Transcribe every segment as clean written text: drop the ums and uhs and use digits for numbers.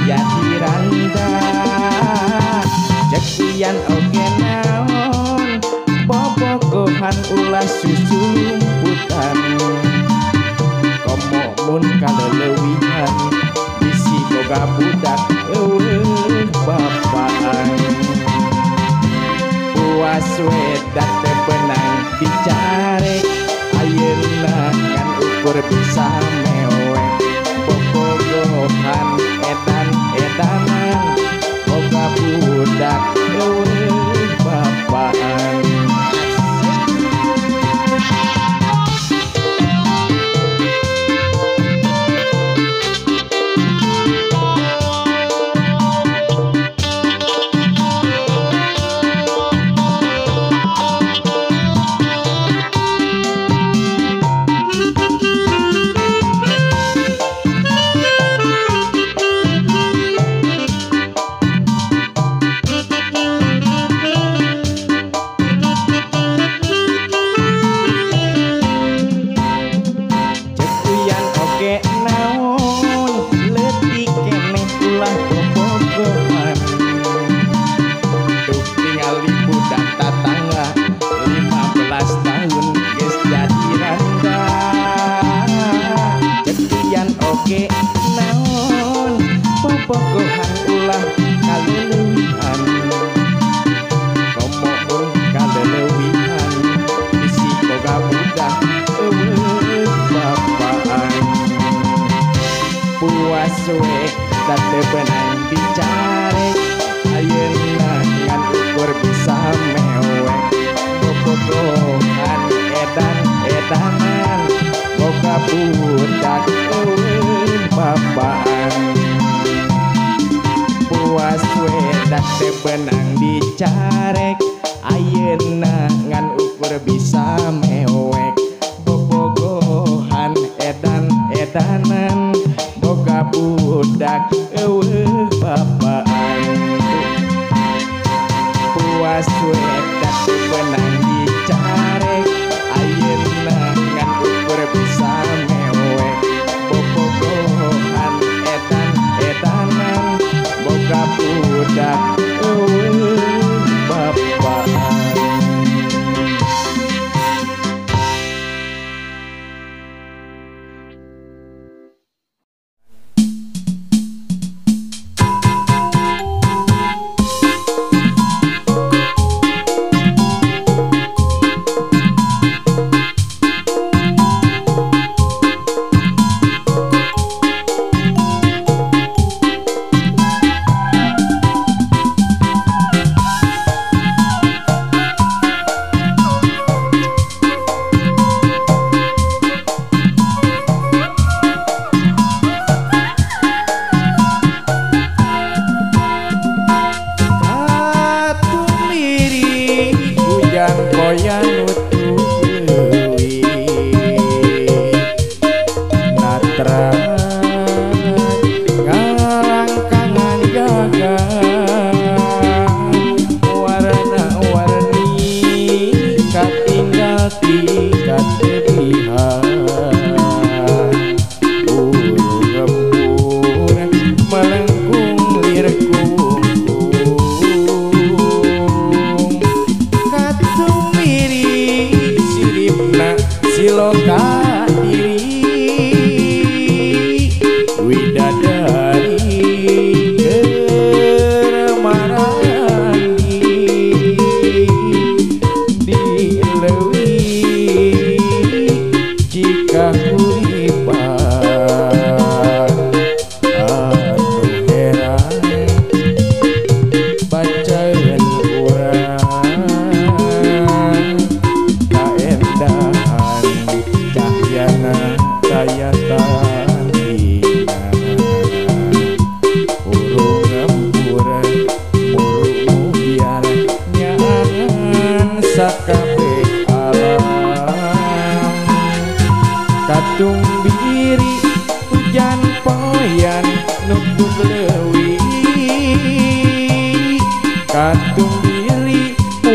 jadi randa cekian oke naon bobogohan ulah susumputan komomun kalelewihan bisi boga budak bapaan puas wedak teh benang dicarek ayeuna kan ukur bisa mewek bobogohan edan-edanan boga budak bapaan bobogohan ulah kalelewihan komomun kalelewihan bisi boga budak bapaan puas we date benang dicarek ayeuna ngan ukur bisa mewek bobogohan edan-edanan boga budak bapaan puas wedak teh benang dicarek ayeuna ngan ukur bisa mewek bobogohan edan-edanan boga budak bapaan puas wedak teh benang dicarek ayeuna ngan ukur bisa mewek bobogohan edan-edanan boga budak bapaan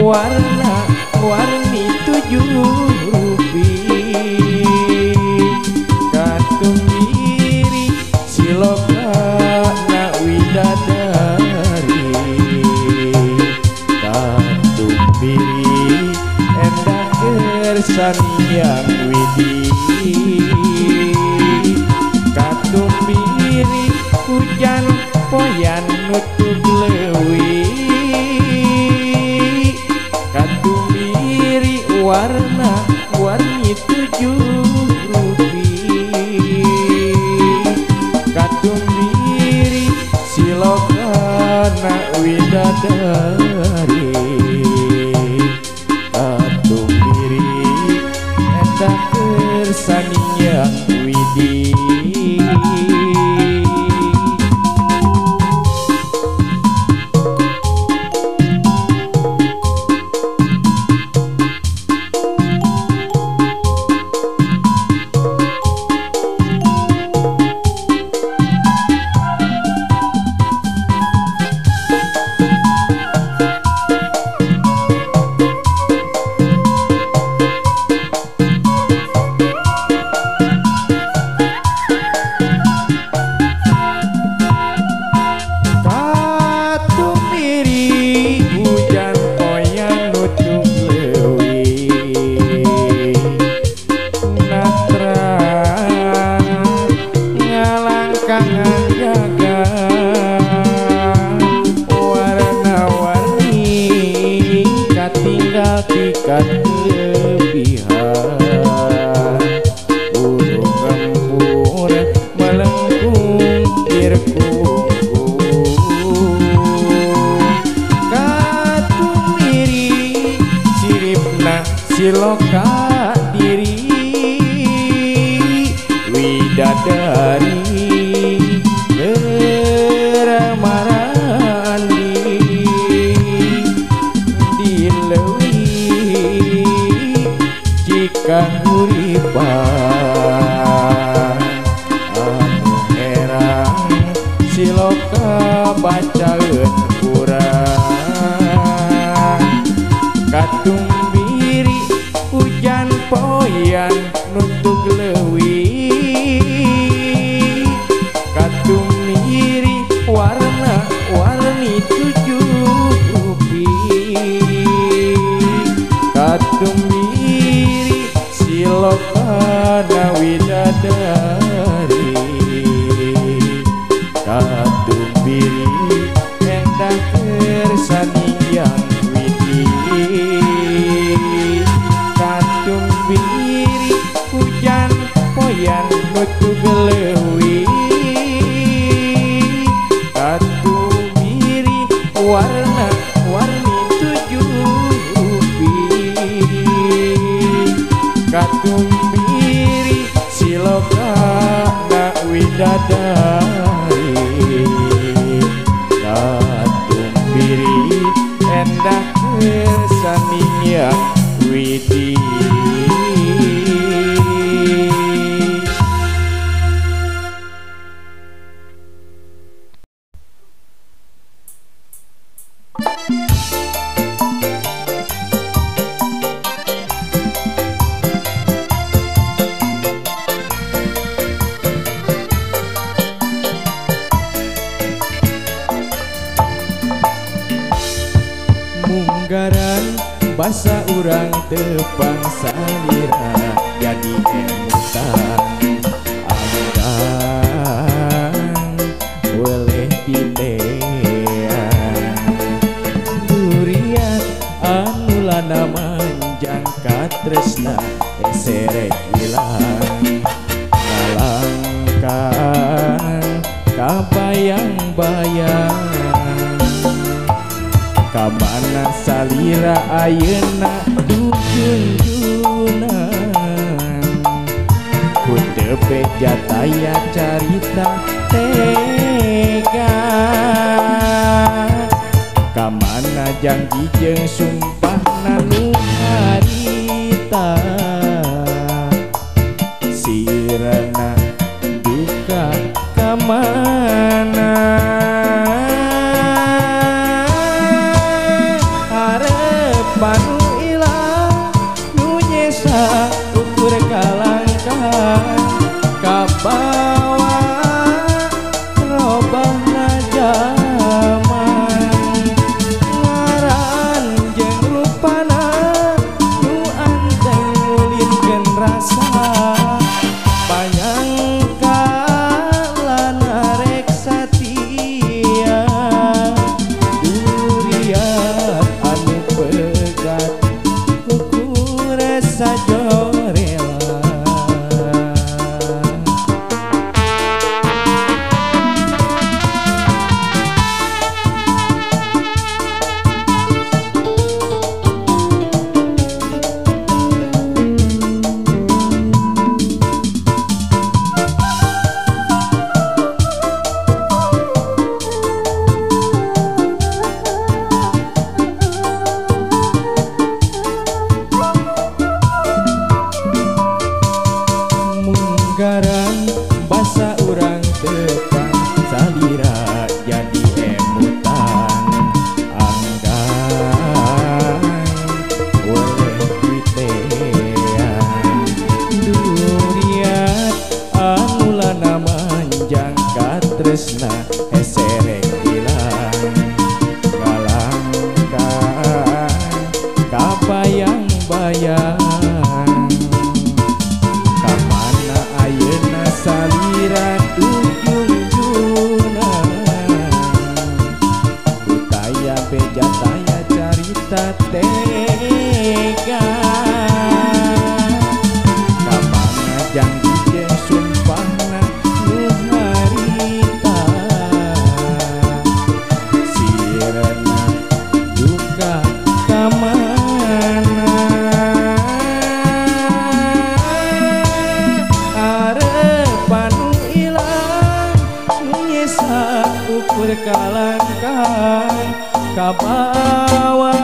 warna-warni 7 rupi katung diri siloka na biri endah kersanian widi katumbiri hujan poyan nutup lewi katumbiri warna-warni 7 rupi katumbiri silokana widadari katumbiri endah kersanian widi tikat kelebihan burung gempur melengkung dirkungkung katumiri siripna siloka diri widadari beramaran kahuripan anu herang siloka bacaeun urang katumbiri hujan poyan nuntug leuwih katumbiri warna-warni 7 rupi katumbiri silokana widadari katumbiri endah kersanian widi katumbiri hujan poyan nutup leuwih katumbiri warna-warni 7 rupi katumbiri silokana widadari katumbiri endah kersanian widi munggaran basa urang tepang salira jadi emutan anggang boleh dilean durian anu lana manjang katresna eserek ilang kalangkang kabayang-bayang kamana salira ayeuna dujunjunan ku teu jataya carita tega kamana janji jeung sumpahna nu harita sirana duka kamana panu ilang nu nyesa ukur kalangkah kabawa robahna zaman ngaran jeung rupan tega kamana janji jeung sumpahna nu harita sirna duka kamana harapan nu ilang nu nyesa ukur kalangkang kabawa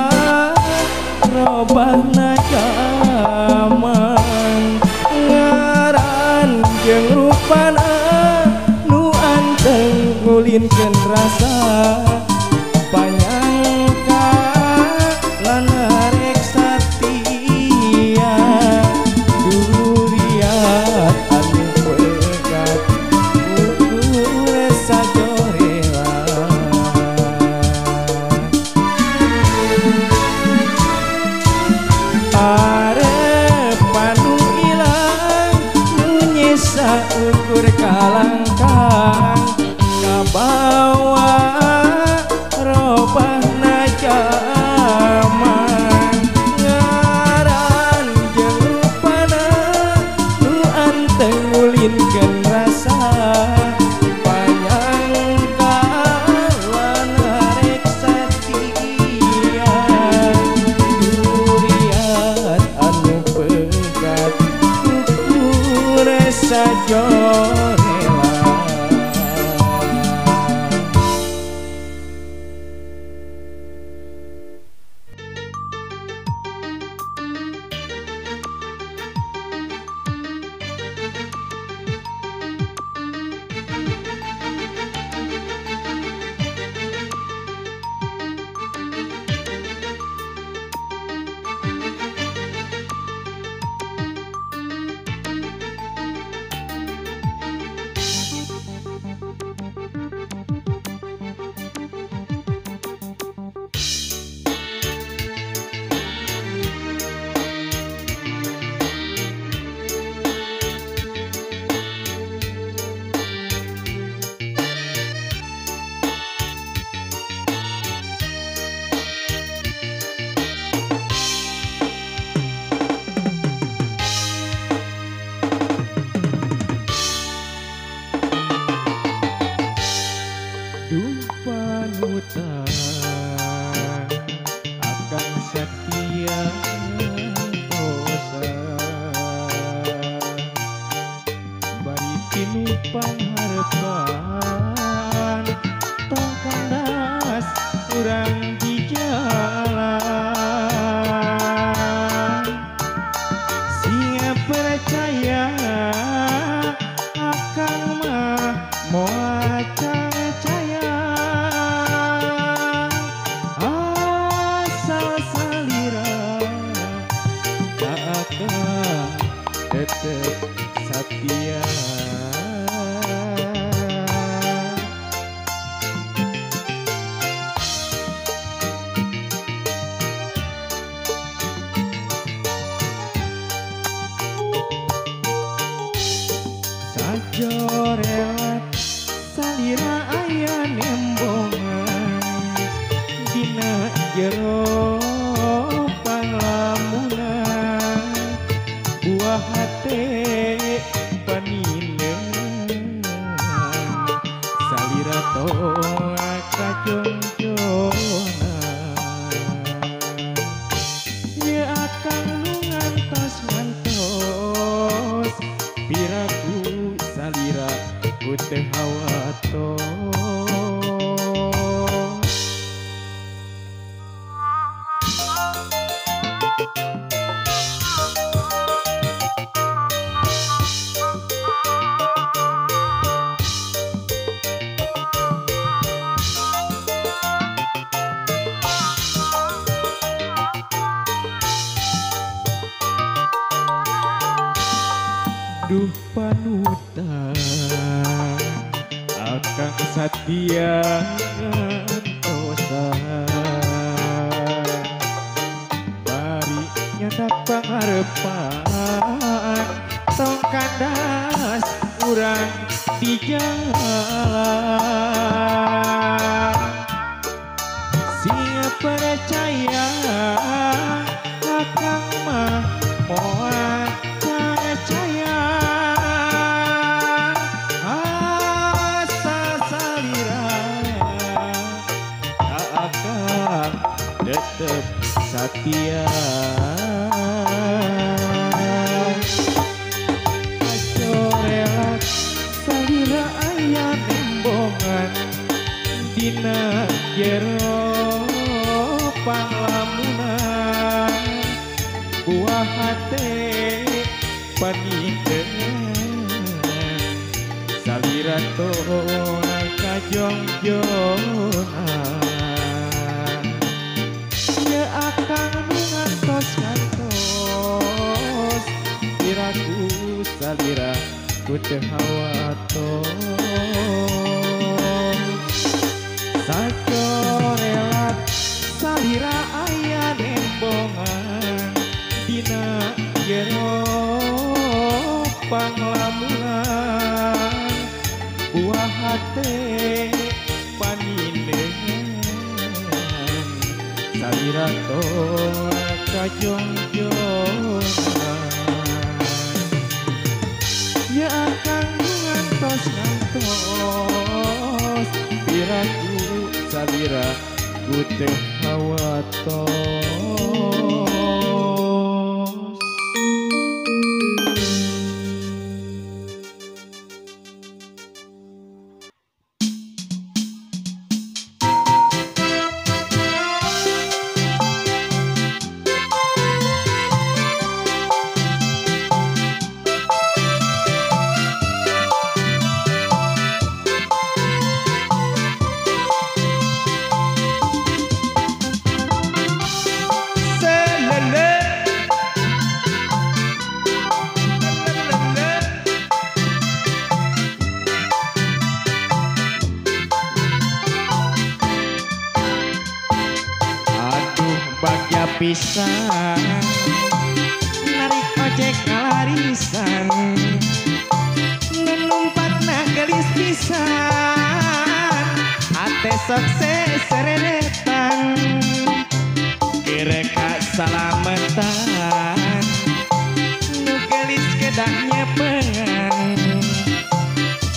robahna zaman ngaran jeung rupana nu anteng ngulinkeun rasa panyangka lan rek satia duriat anu pegat ukur sajorela harapan nu ilang nu nyesa ukur kalangkang kabawa robahna zaman ngaran jeung rupana nu anteng ngulinkeun rasa panyangka lan rek satia duriat anu pegat ukur sajorela duh panutan akan setia dosa bari tinupang harapan tong kandas urang di jalan sia percaya akan mah moal percaya asal salira tak akan tetep satia sajorelat salira aya nembongan dina jero panglamunan buah hate paninengan salira toa kajonjonan ye akan lu ngantos piraku salira ku teh hawatos duh panutan akan satia dosa bari nyandak pangarepan tong kandas urang di jalan sia percaya Corelat salira aya nembongan dina jero panglamunan buah hate panindeungan salira tona kajongjonan ye akang nu ngantos iraku salira ku teu hawatos sacorelat salira aya nembongan dina jero panglamunan buah hate panindeungan salira tona kajongjonan ya akang ngantos piraku salira ku teh hawatos. Pisan narik ojek ngalarisan numpatna gelis pisan ate sok sereretan kireka salametan nu gelis kedah nyepengan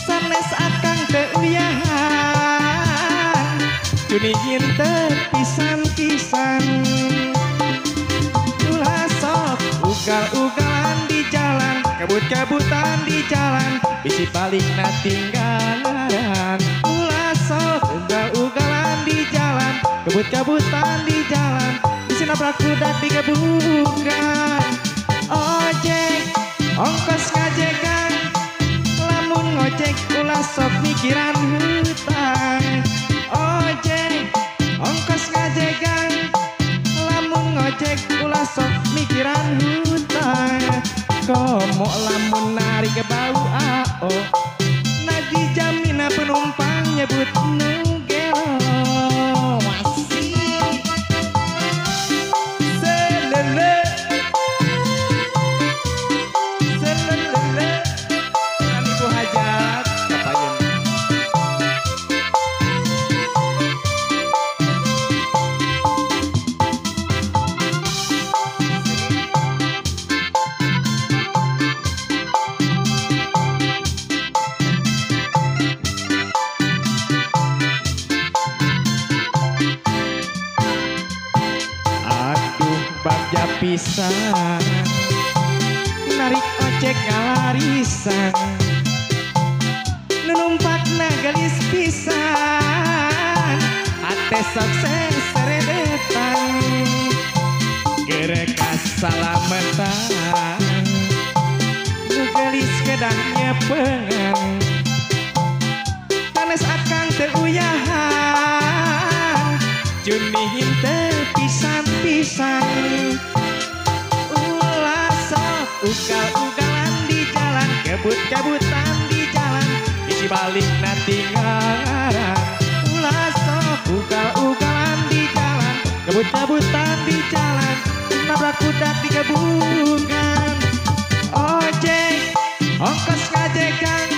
sanes akang teu uyahan cunihin terpisan-pisan ugal-ugalan di jalan, kebut-kebutan di jalan, bisi balik na tinggalan. Ulah sok ugal-ugalan di jalan, kebut-kebutan di jalan, bisi nabrak budak di gebukan. Ojek, ongkos ngajekan, lamun ngojek ulah sok mikiran hutang. Ojek, ongkos ngajekan, lamun ngojek ulah sok mikiran hutang. Komo lamun nari ke bau AO nadi jamina penumpang nyebut nugelo masih selele selele kan ibu hajat kapayeun pisan narik ojek ngalarisan numpakna gelis pisan ate sok seredetan gereka salametan nu gelis kedah nyepengan tanes akang teu uyahan junihin teu pisan-pisan ugal-ugalan di jalan, kebut-kebutan di jalan, isi balik nanti tinggalan. Ulah sok ugal-ugalan di jalan, kebut-kebutan di jalan, nabrak budak di gebukan. Ojek, ongkos ngajekan,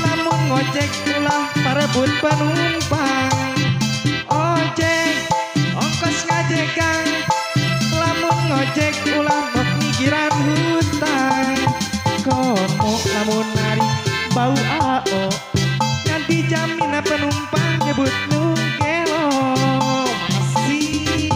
lamun ngojek ulah parebut penumpang. Ojek, ongkos ngajekan, lamun ngojek ulah mikiran hutang. Komo lamun nari bau AO nanti jamina penumpang nyebut nugelo masih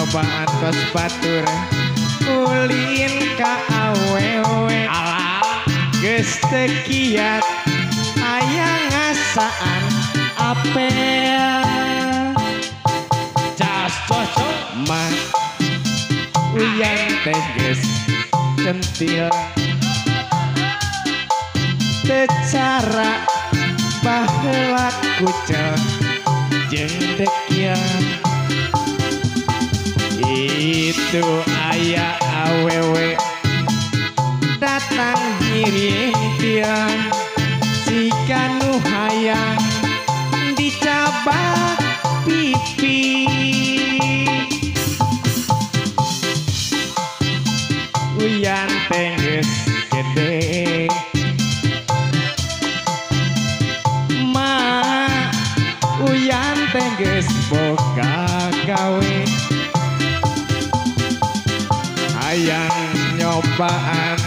nyobaan kos batur ulin ka awewe geus teu kiat aya ngasaan apel cas cocok mah uyan teh geus centil teu cara baheula kucel jeung dekieu itu aya awewe datang ngiring tiang si kanu hayang dicabak pipi uyan teh geus gede ma uyan teh geus boga gawe hayang nyobaan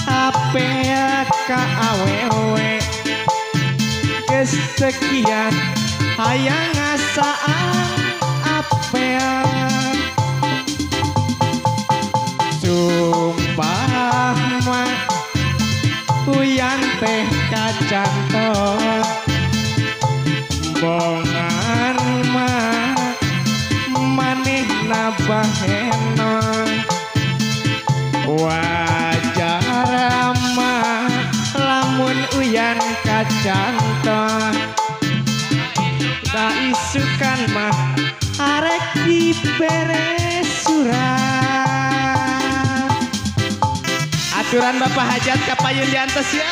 apel ka awewe geus sekian hayang ngasaan apel sumpah mah uyan teh kacantot bongan mah manehna bahenon wajar mah lamun uyan kacantot tak isukan mah arek dibere surat aturan bapak hajat kapayun diantos ya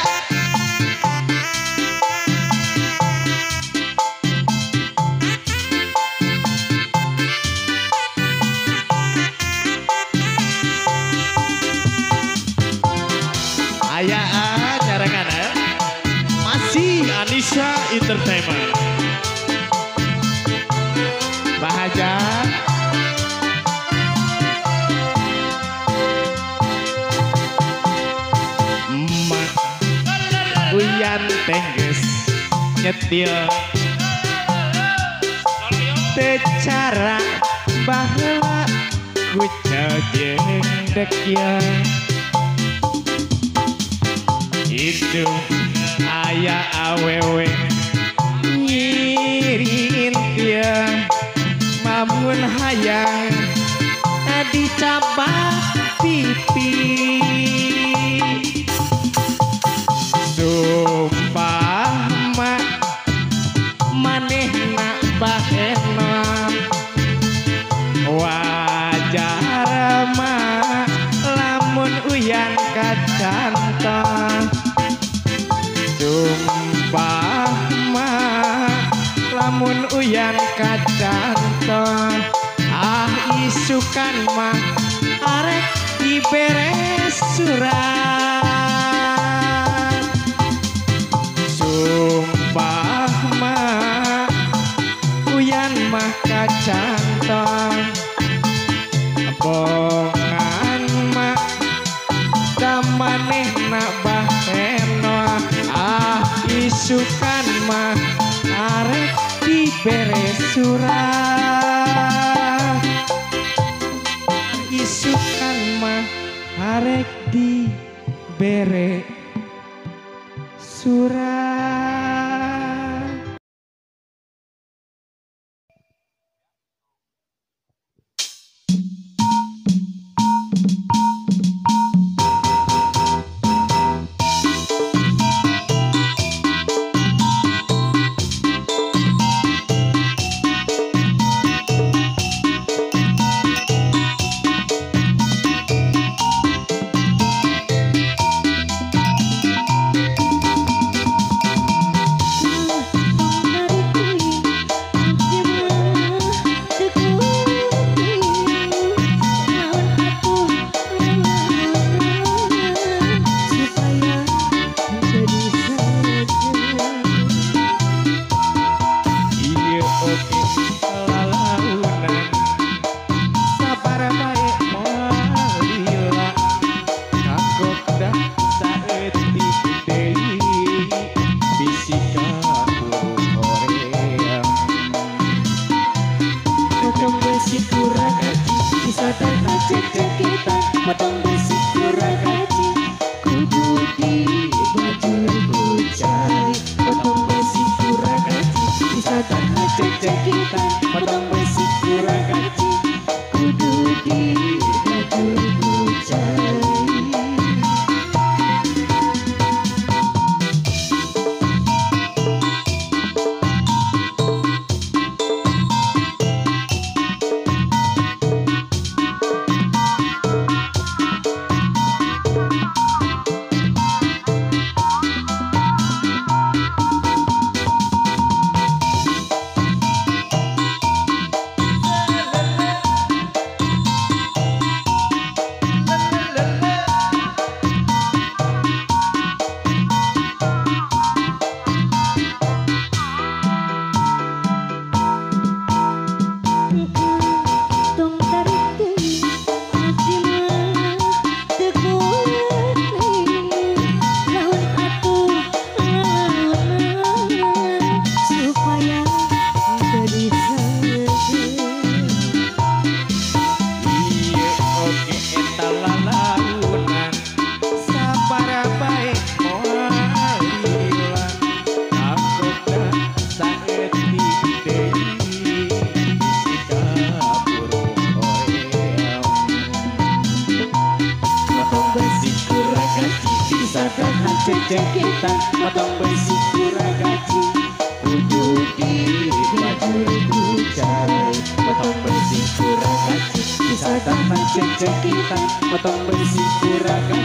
ayaan nyarangan masih Anissa Entertainment Bahajat emak uyan teh geus nyetil teu cara baheula kucel jeung dekieu itu aya awewe ngirin tiang mamun hayang dicabak pipi sumpah mak manehna bahenon wajar mah lamun uyan kacantot sumpah mah lamun uyan kacantot isukan mah arek dibere surat sumpah mah uyan mah kacantot bongan mah damanehna baheno isukan mah arek dibere surat isukan mah arek dibere surat tanah cek-cekitan potong besi kurang gaji kudu di baju kucai potong besi kurang gaji bisa tanah cek-cekitan potong besi kurang gaji kudu di baju kucai. Cek-cekitan potong besi kurang gaji kudu di baju kucai potong besi kurang gaji bisa tanah cek-cekitan potong besi kurang gaji